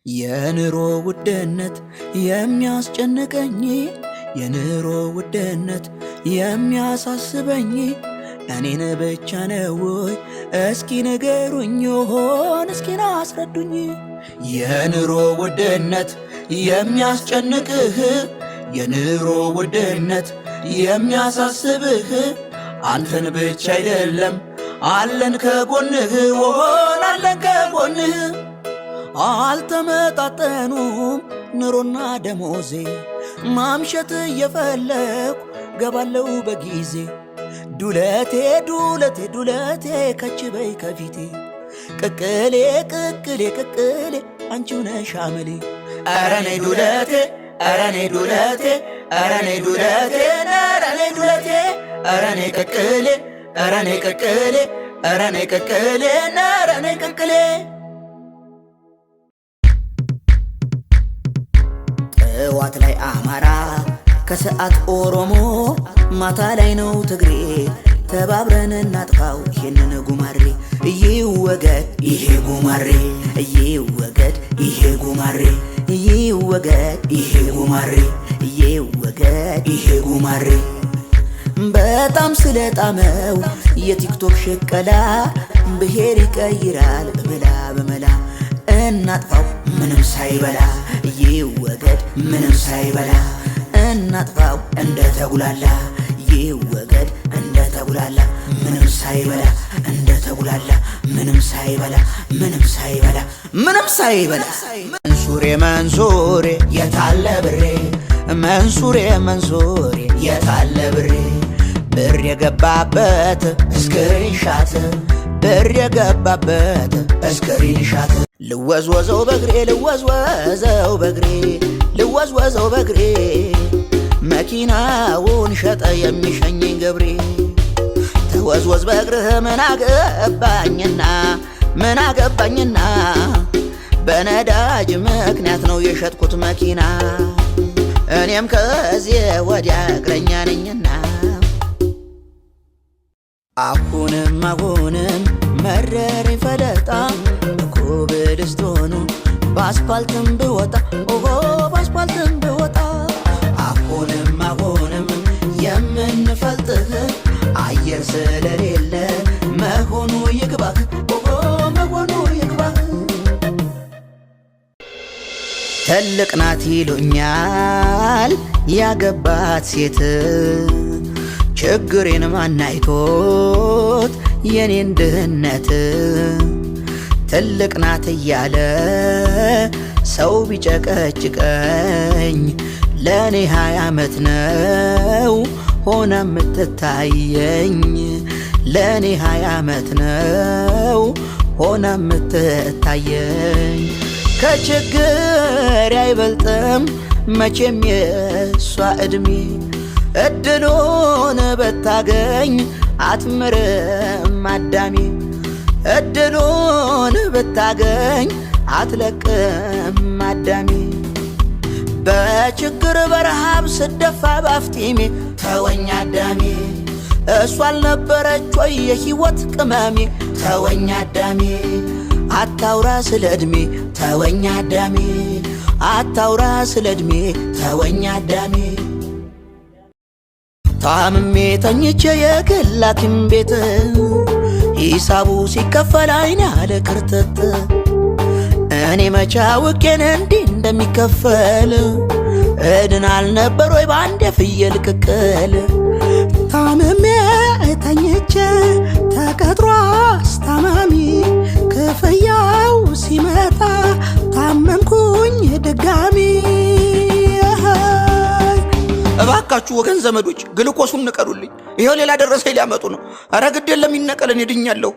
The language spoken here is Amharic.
የኑሮ ውድነት የሚያስጨንቀኝ የኑሮ ውድነት የሚያሳስበኝ እኔን ብቻ ነው ወይ? እስኪ ንገሩኝ ሆን እስኪ አስረዱኝ። የኑሮ ውድነት የሚያስጨንቅህ የኑሮ ውድነት የሚያሳስብህ አንተን ብቻ አይደለም አለን ከጎንህ ሆን አለን ከጎንህ። አልተመጣጠኑም ኑሮና ደሞዜ ማምሸት እየፈለኩ ገባለው በጊዜ ዱለቴ ዱለቴ ዱለቴ ከች በይ ከፊቴ ቅቅሌ ቅቅሌ ቅቅሌ አንቺው ነሽ አመሌ። ኧረ ነይ ዱለቴ ኧረ ነይ ዱለቴ ኧረ ነይ ዱለቴ ኧረ ነይ ዱለቴ ኧረ ነይ ቅቅሌ ኧረ ነይ ቅቅሌ ኧረ ነይ ቅቅሌ ኧረ ነይ ቅቅሌ። ጠዋት ላይ አማራ ከሰዓት ኦሮሞ ማታ ላይ ነው ትግሬ ተባብረን እናጥፋው ይሄንን ጉማሬ። ይወገድ ይሄ ጉማሬ ይወገድ ይሄ ጉማሬ ይወገድ ይሄ ጉማሬ ይወገድ ይሄ ጉማሬ። በጣም ስለጣመው የቲክቶክ ሽቀላ ብሄር ይቀይራል በመላ በመላ እናጥፋው ምንም ሳይበላ ይወገድ ምንም ሳይበላ እናጥፋው እንደ ተጉላላ ይወገድ እንደ ተጉላላ ምንም ሳይበላ እንደ ተጉላላ ምንም ሳይበላ ምንም ሳይበላ ምንም ሳይበላ። መንሱሬ መንሱሬ የታለ ብሬ መንሱሬ መንሱሬ የታለ ብሬ ብር የገባበት እስክሪንሻት ብር የገባበት እስክሪንሻት ልወዝወዘው በግሬ ልወዝወዘው በግሬ ልወዝወዘው በግሬ መኪናውን ሸጠ የሚሸኘኝ ገብሬ። ተወዝወዝ በግርህ ምን አገባኝና ምን አገባኝና በነዳጅ ምክንያት ነው የሸጥኩት መኪና እኔም ከዚህ ወዲያ እግረኛ ነኝና። አሁንም አሁንም መረር ፈለጣ ኮብልስቶኑ በአስፓልትም ብወጣ ኦሆ በአስፓልትም ብወጣ አሁንም አሁንም የምንፈልጥህ አየር ስለሌለ መሆኑ ይግባህ ኦሆ መሆኑ ይግባህ። ትልቅ ናት ይሉኛል ያገባት ሴት ችግሬን ማናይቶት የኔን ድህነት ትልቅ ናት እያለ ሰው ቢጨቀጭቀኝ ለኔ 20 ዓመት ነው ሆነ ምትታየኝ ለኔ 20 ዓመት ነው ሆነ ምትታየኝ። ከችግር አይበልጥም መቼም የሷ ዕድሜ እድሉን ብታገኝ አትምርም አዳሜ እድሉን ብታገኝ አትለቅም አዳሜ። በችግር በረሃብ ስደፋ ባፍጢሜ ተወኝ አዳሜ እሷ አልነበረች ወይ የሕይወት ቅመሜ ተወኝ አዳሜ አታውራ ስለ ዕድሜ ተወኝ አዳሜ አታውራ ስለ ዕድሜ ተወኝ አዳሜ። ታምሜ ተኝቼ የግል ሐኪም ቤት ሂሳቡ ሲከፈል አይኔ አለ ክርተት እኔ መቻ ውቄን እንዲህ እንደሚከፈል እድን አልነበር ወይ በአንድ የፍየል ቅቅል። ታምሜ ተኝቼ ተቀጥሮ አስታማሚ ክፍያው ሲመጣ ታመምኩኝ ድጋሚ። እባካችሁ ወገን ዘመዶች ግልኮሱን ንቀሉልኝ፣ ይሄው ሌላ ደረሰኝ ሊያመጡ ነው። አረ ግድ የለም ይነቀለን ይድኛለሁ።